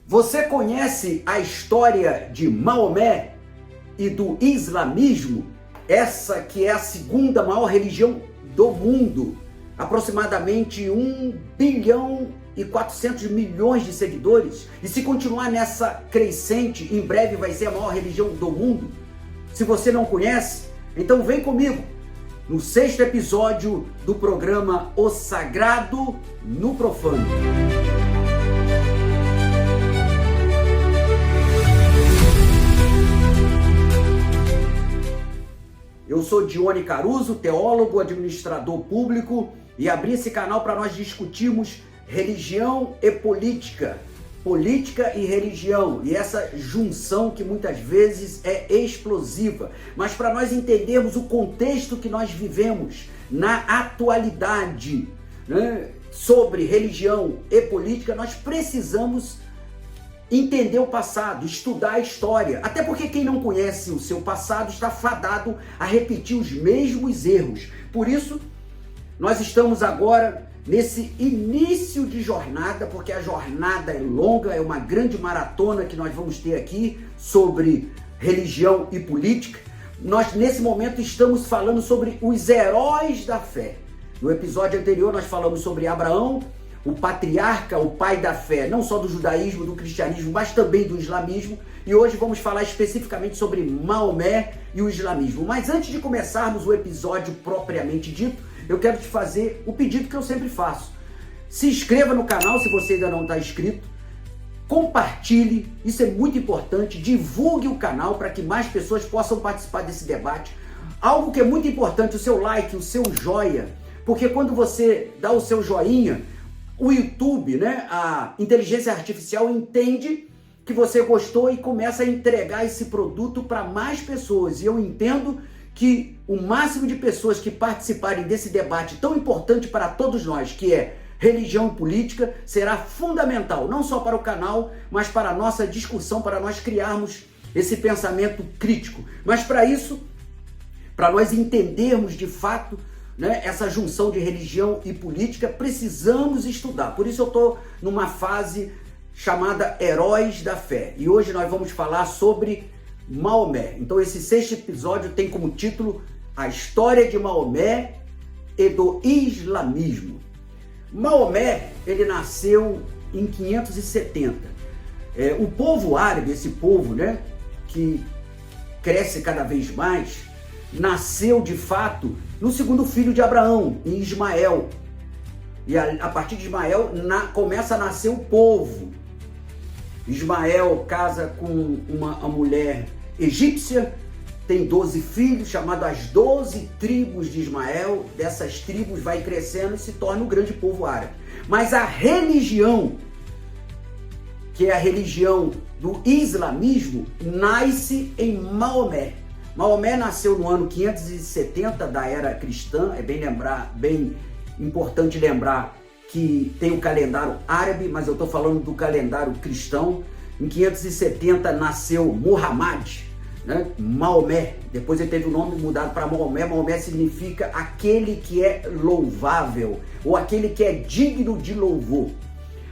Você conhece a história de Maomé e do islamismo? Essa que é a segunda maior religião do mundo, aproximadamente 1 bilhão e 400 milhões de seguidores, e se continuar nessa crescente, em breve vai ser a maior religião do mundo. Se você não conhece, então vem comigo no 6º episódio do programa O Sagrado no Profano. Eu sou Dione Caruso, teólogo, administrador público, e abri esse canal para nós discutirmos religião e política, política e religião, e essa junção que muitas vezes é explosiva. Mas para nós entendermos o contexto que nós vivemos na atualidade, né, sobre religião e política, nós precisamos entender o passado, estudar a história, até porque quem não conhece o seu passado está fadado a repetir os mesmos erros. Por isso, nós estamos agora nesse início de jornada, porque a jornada é longa, é uma grande maratona que nós vamos ter aqui sobre religião e política. Nós, nesse momento, estamos falando sobre os heróis da fé. No episódio anterior, nós falamos sobre Abraão, o patriarca, o pai da fé, não só do judaísmo, do cristianismo, mas também do islamismo. E hoje vamos falar especificamente sobre Maomé e o islamismo. Mas antes de começarmos o episódio propriamente dito, eu quero te fazer o pedido que eu sempre faço. Se inscreva no canal se você ainda não está inscrito. Compartilhe, isso é muito importante. Divulgue o canal para que mais pessoas possam participar desse debate. Algo que é muito importante, o seu like, o seu joia. Porque quando você dá o seu joinha, o YouTube, né, a inteligência artificial entende que você gostou e começa a entregar esse produto para mais pessoas. E eu entendo que o máximo de pessoas que participarem desse debate tão importante para todos nós, que é religião e política, será fundamental, não só para o canal, mas para a nossa discussão, para nós criarmos esse pensamento crítico. Mas para isso, para nós entendermos de fato, né, essa junção de religião e política, precisamos estudar. Por isso eu estou numa fase chamada Heróis da Fé. E hoje nós vamos falar sobre Maomé. Então esse 6º episódio tem como título A História de Maomé e do Islamismo. Maomé, ele nasceu em 570. O povo árabe, esse povo, né, que cresce cada vez mais, nasceu de fato no segundo filho de Abraão, em Ismael. E a partir de Ismael começa a nascer o povo. Ismael casa com uma mulher egípcia, tem 12 filhos, chamados as 12 tribos de Ismael. Dessas tribos vai crescendo e se torna o grande povo árabe. Mas a religião, que é a religião do islamismo, nasce em Maomé. Maomé nasceu no ano 570 da era cristã. É bem importante lembrar que tem o calendário árabe, mas eu estou falando do calendário cristão. Em 570 nasceu Muhammad, né? Maomé, depois ele teve o nome mudado para Maomé. Maomé significa aquele que é louvável, ou aquele que é digno de louvor.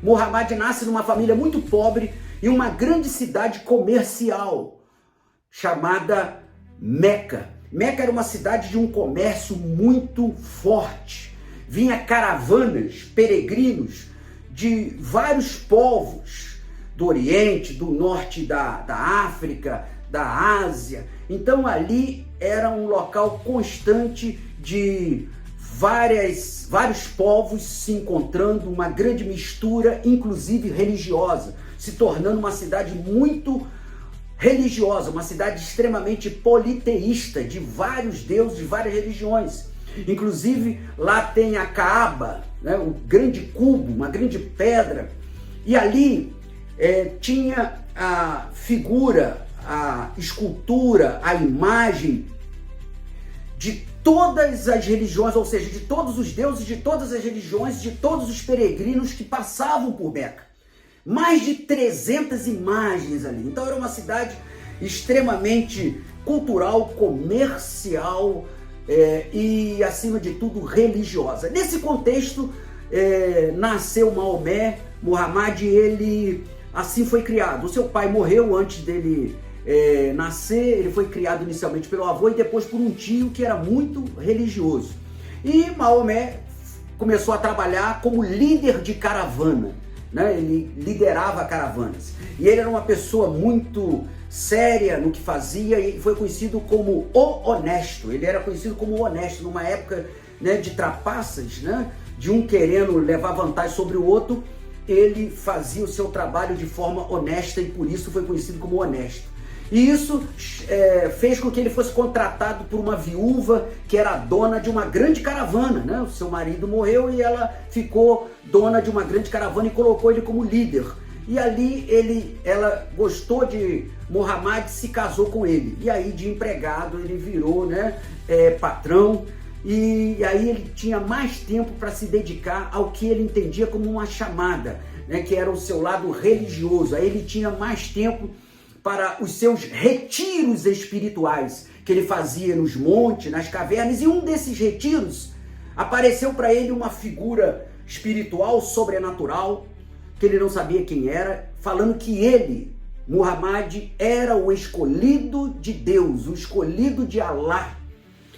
Muhammad nasce numa família muito pobre em uma grande cidade comercial chamada Meca. Meca era uma cidade de um comércio muito forte. Vinha caravanas, peregrinos de vários povos do Oriente, do Norte da África, da Ásia. Então ali era um local constante de vários povos se encontrando, uma grande mistura, inclusive religiosa, se tornando uma cidade muito religiosa, uma cidade extremamente politeísta, de vários deuses, de várias religiões. Inclusive lá tem a Kaaba, né, o grande cubo, uma grande pedra, e ali tinha a figura, a escultura, a imagem de todas as religiões, ou seja, de todos os deuses, de todas as religiões, de todos os peregrinos que passavam por Meca. Mais de 300 imagens ali. Então era uma cidade extremamente cultural, comercial e, acima de tudo, religiosa. Nesse contexto, nasceu Maomé. Muhammad, ele assim foi criado. O seu pai morreu antes dele nascer, ele foi criado inicialmente pelo avô e depois por um tio que era muito religioso. E Maomé começou a trabalhar como líder de caravana, né? Ele liderava caravanas. E ele era uma pessoa muito séria no que fazia e foi conhecido como o honesto. Ele era conhecido como honesto numa época, né, de trapaças, né, de um querendo levar vantagem sobre o outro. Ele fazia o seu trabalho de forma honesta e por isso foi conhecido como honesto. E isso fez com que ele fosse contratado por uma viúva que era dona de uma grande caravana, né? O seu marido morreu e ela ficou dona de uma grande caravana e colocou ele como líder. E ali ela gostou de Muhammad, se casou com ele. E aí de empregado ele virou, né, patrão. E aí ele tinha mais tempo para se dedicar ao que ele entendia como uma chamada, né, que era o seu lado religioso. Aí ele tinha mais tempo para os seus retiros espirituais que ele fazia nos montes, nas cavernas. E um desses retiros apareceu para ele uma figura espiritual, sobrenatural, que ele não sabia quem era, falando que ele, Muhammad, era o escolhido de Deus, o escolhido de Allah,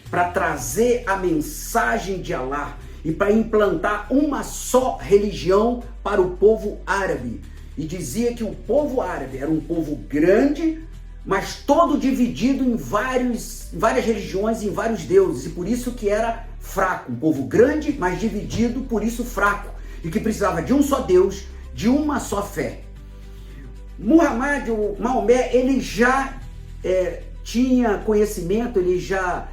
para trazer a mensagem de Allah e para implantar uma só religião para o povo árabe. E dizia que o povo árabe era um povo grande, mas todo dividido em várias religiões, em vários deuses, e por isso que era fraco. Um povo grande, mas dividido, por isso fraco, e que precisava de um só Deus, de uma só fé. Muhammad, o Maomé, ele já tinha conhecimento, ele já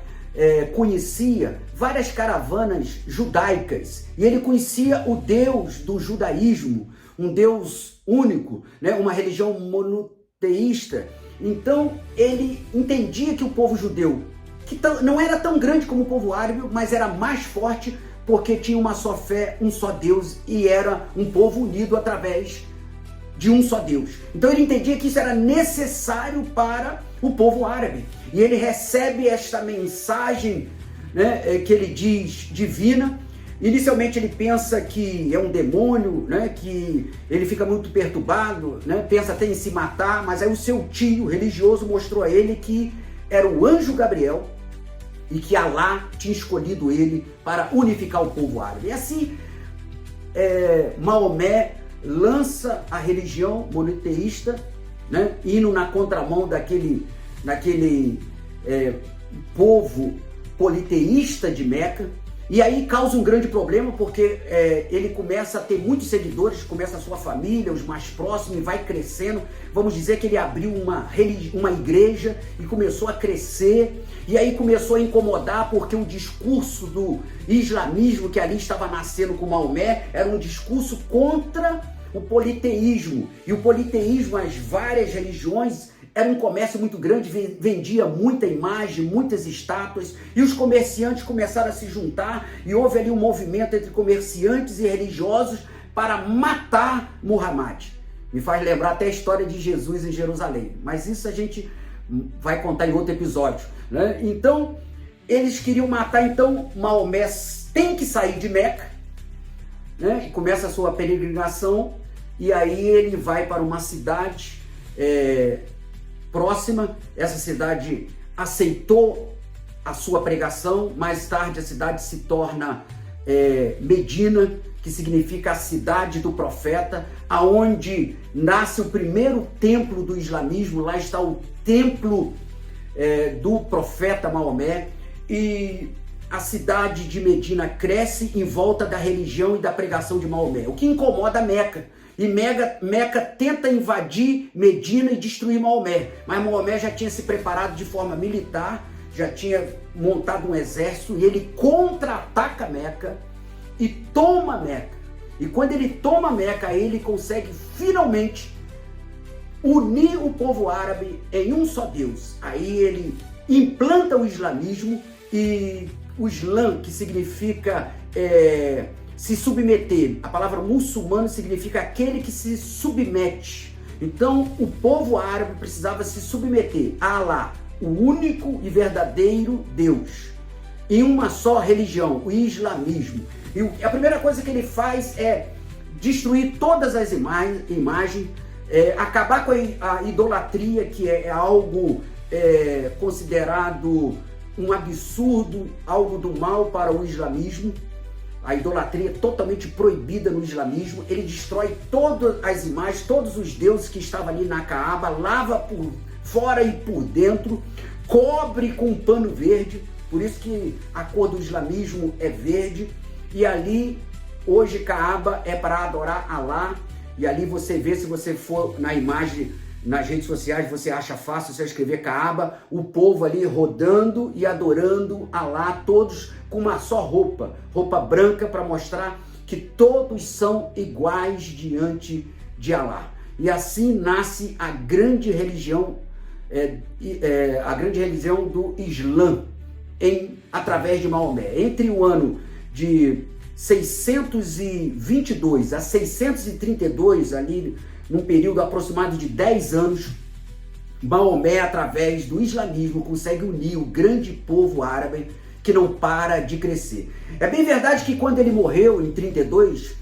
conhecia várias caravanas judaicas, e ele conhecia o Deus do judaísmo, um Deus único, né? Uma religião monoteísta. Então ele entendia que o povo judeu, que não era tão grande como o povo árabe, mas era mais forte porque tinha uma só fé, um só Deus, e era um povo unido através de um só Deus. Então ele entendia que isso era necessário para o povo árabe. E ele recebe esta mensagem, né, que ele diz divina. Inicialmente ele pensa que é um demônio, né, que ele fica muito perturbado, né, pensa até em se matar, mas aí o seu tio religioso mostrou a ele que era o anjo Gabriel e que Allah tinha escolhido ele para unificar o povo árabe. E assim, Maomé lança a religião monoteísta, né, indo na contramão daquele povo politeísta de Meca. E aí causa um grande problema porque ele começa a ter muitos seguidores, começa a sua família, os mais próximos, e vai crescendo. Vamos dizer que ele abriu uma igreja e começou a crescer. E aí começou a incomodar porque o discurso do islamismo que ali estava nascendo com Maomé era um discurso contra o politeísmo. E o politeísmo, as várias religiões, era um comércio muito grande, vendia muita imagem, muitas estátuas, e os comerciantes começaram a se juntar, e houve ali um movimento entre comerciantes e religiosos para matar Muhammad. Me faz lembrar até a história de Jesus em Jerusalém, mas isso a gente vai contar em outro episódio, né? Então, eles queriam matar, então Maomé tem que sair de Meca, né? E começa a sua peregrinação, e aí ele vai para uma cidade próxima. Essa cidade aceitou a sua pregação. Mais tarde a cidade se torna Medina, que significa a cidade do profeta, aonde nasce o primeiro templo do islamismo. Lá está o templo do profeta Maomé, e a cidade de Medina cresce em volta da religião e da pregação de Maomé, o que incomoda Meca. E Meca tenta invadir Medina e destruir Maomé. Mas Maomé já tinha se preparado de forma militar, já tinha montado um exército, e ele contra-ataca Meca e toma Meca. E quando ele toma Meca, ele consegue finalmente unir o povo árabe em um só Deus. Aí ele implanta o islamismo, e o Islã, que significa se submeter. A palavra muçulmano significa aquele que se submete. Então o povo árabe precisava se submeter a Allah, o único e verdadeiro Deus, em uma só religião, o islamismo. E a primeira coisa que ele faz é destruir todas as imagens, acabar com a idolatria, que é algo considerado um absurdo, algo do mal para o islamismo. A idolatria é totalmente proibida no islamismo. Ele destrói todas as imagens, todos os deuses que estavam ali na Caaba, lava por fora e por dentro, cobre com um pano verde, por isso que a cor do islamismo é verde. E ali, hoje, Caaba é para adorar Alá. E ali você vê, se você for na imagem, nas redes sociais, você acha fácil você escrever Caaba, o povo ali rodando e adorando Alá, todos com uma só roupa branca, para mostrar que todos são iguais diante de Alá. E assim nasce a grande religião, do Islã, através de Maomé. Entre o ano de 622 a 632, ali num período aproximado de 10 anos, Maomé, através do islamismo, consegue unir o grande povo árabe que não para de crescer. É bem verdade que quando ele morreu, em 32,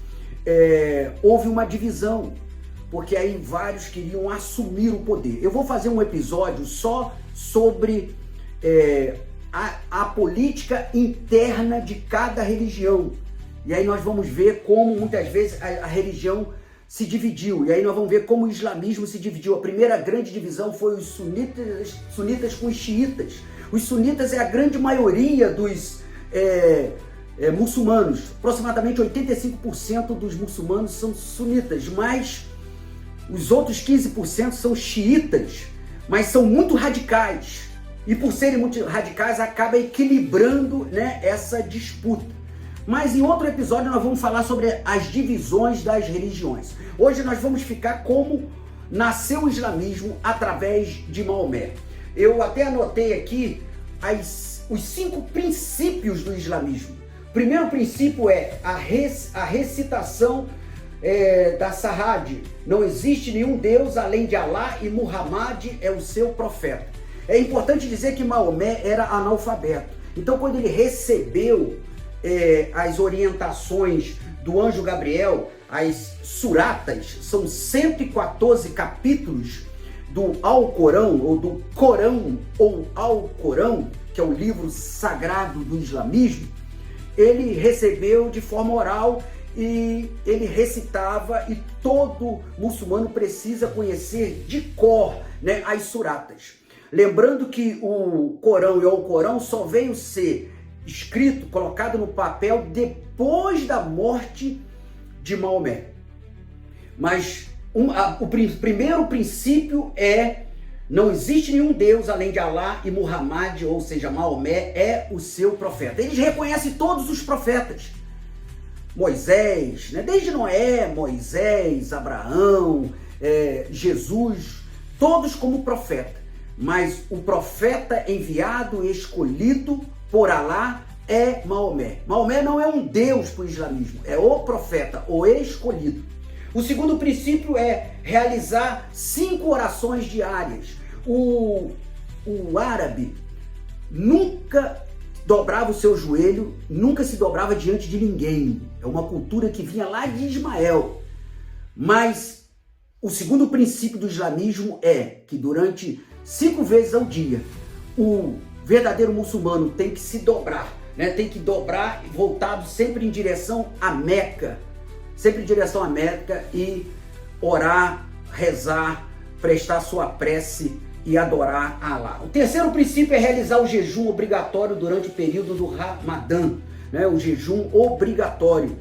houve uma divisão, porque aí vários queriam assumir o poder. Eu vou fazer um episódio só sobre a política interna de cada religião. E aí nós vamos ver como muitas vezes a religião se dividiu. E aí nós vamos ver como o islamismo se dividiu. A primeira grande divisão foi os sunitas com os xiitas. Os sunitas é a grande maioria dos muçulmanos. Aproximadamente 85% dos muçulmanos são sunitas, mas os outros 15% são xiitas, mas são muito radicais. E por serem muito radicais, acaba equilibrando, né, essa disputa. Mas em outro episódio nós vamos falar sobre as divisões das religiões. Hoje nós vamos ficar como nasceu o islamismo através de Maomé. Eu até anotei aqui os 5 princípios do islamismo. O primeiro princípio é a recitação da Sahad. Não existe nenhum Deus além de Alá e Muhammad é o seu profeta. É importante dizer que Maomé era analfabeto. Então quando ele recebeu as orientações do anjo Gabriel, as suratas, são 114 capítulos do Alcorão, ou do Corão, ou Alcorão, que é o livro sagrado do islamismo. Ele recebeu de forma oral e ele recitava, e todo muçulmano precisa conhecer de cor, né, as suratas. Lembrando que o Corão e o Alcorão só veio ser escrito, colocado no papel depois da morte de Maomé. Mas o primeiro princípio não existe nenhum Deus além de Alá e Muhammad, ou seja, Maomé é o seu profeta. Eles reconhecem todos os profetas. Moisés, né? Desde Noé, Moisés, Abraão, Jesus, todos como profeta. Mas o profeta enviado e escolhido por Alá é Maomé. Maomé não é um Deus para o islamismo, é o profeta, o escolhido. O segundo princípio é realizar 5 orações diárias. O árabe nunca dobrava o seu joelho, nunca se dobrava diante de ninguém. É uma cultura que vinha lá de Ismael. Mas o segundo princípio do islamismo é que durante 5 vezes ao dia, o verdadeiro muçulmano tem que se dobrar, né? Tem que dobrar voltado sempre em direção a Meca. Sempre em direção a Meca e orar, rezar, prestar sua prece e adorar a Alá. O terceiro princípio é realizar o jejum obrigatório durante o período do Ramadã, né? O jejum obrigatório.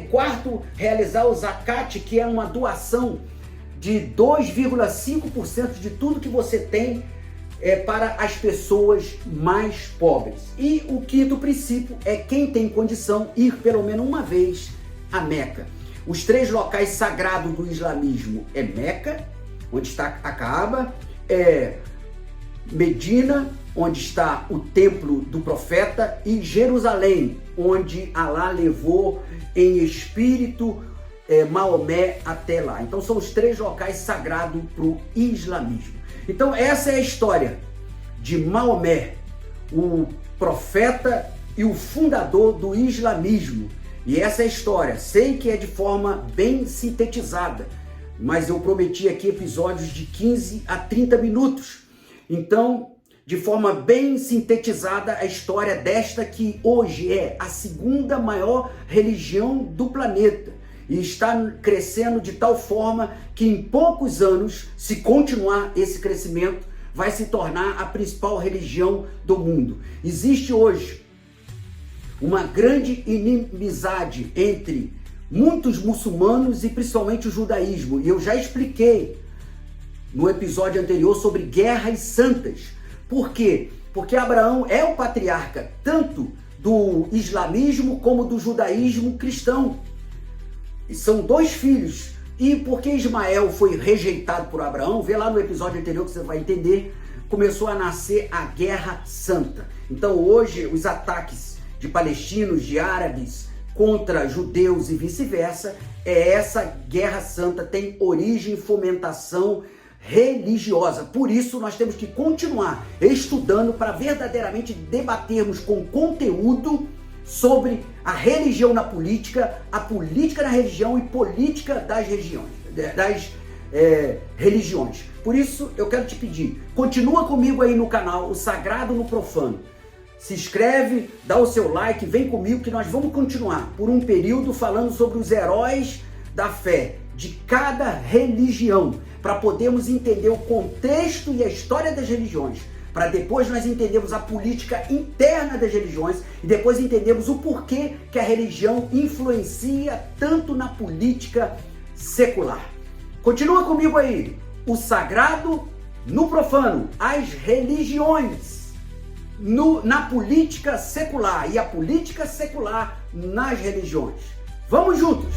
Quarto, realizar o zakat, que é uma doação de 2,5% de tudo que você tem para as pessoas mais pobres. E o quinto princípio é quem tem condição ir pelo menos uma vez a Meca. Os 3 locais sagrados do islamismo é Meca, onde está a Caaba, Medina, onde está o templo do profeta, e Jerusalém, onde Alá levou em espírito Maomé até lá. Então são os 3 locais sagrados para o islamismo. Então essa é a história de Maomé, o profeta e o fundador do islamismo. E essa é a história. Sei que é de forma bem sintetizada, mas eu prometi aqui episódios de 15 a 30 minutos. Então, de forma bem sintetizada, a história desta que hoje é a segunda maior religião do planeta e está crescendo de tal forma que em poucos anos, se continuar esse crescimento, vai se tornar a principal religião do mundo. Existe hoje uma grande inimizade entre muitos muçulmanos e principalmente o judaísmo. E eu já expliquei no episódio anterior sobre guerras santas. Por quê? Porque Abraão é o patriarca tanto do islamismo como do judaísmo cristão. E são dois filhos. E porque Ismael foi rejeitado por Abraão, vê lá no episódio anterior que você vai entender, começou a nascer a Guerra Santa. Então hoje os ataques de palestinos, de árabes contra judeus e vice-versa, essa Guerra Santa tem origem e fomentação religiosa. Por isso nós temos que continuar estudando para verdadeiramente debatermos com conteúdo sobre a religião na política, a política na religião e política das religiões. Por isso eu quero te pedir, continua comigo aí no canal O Sagrado no Profano. Se inscreve, dá o seu like, vem comigo que nós vamos continuar por um período falando sobre os heróis da fé de cada religião, para podermos entender o contexto e a história das religiões, para depois nós entendermos a política interna das religiões e depois entendermos o porquê que a religião influencia tanto na política secular. Continua comigo aí, o sagrado no profano, as religiões na política secular e a política secular nas religiões. Vamos juntos!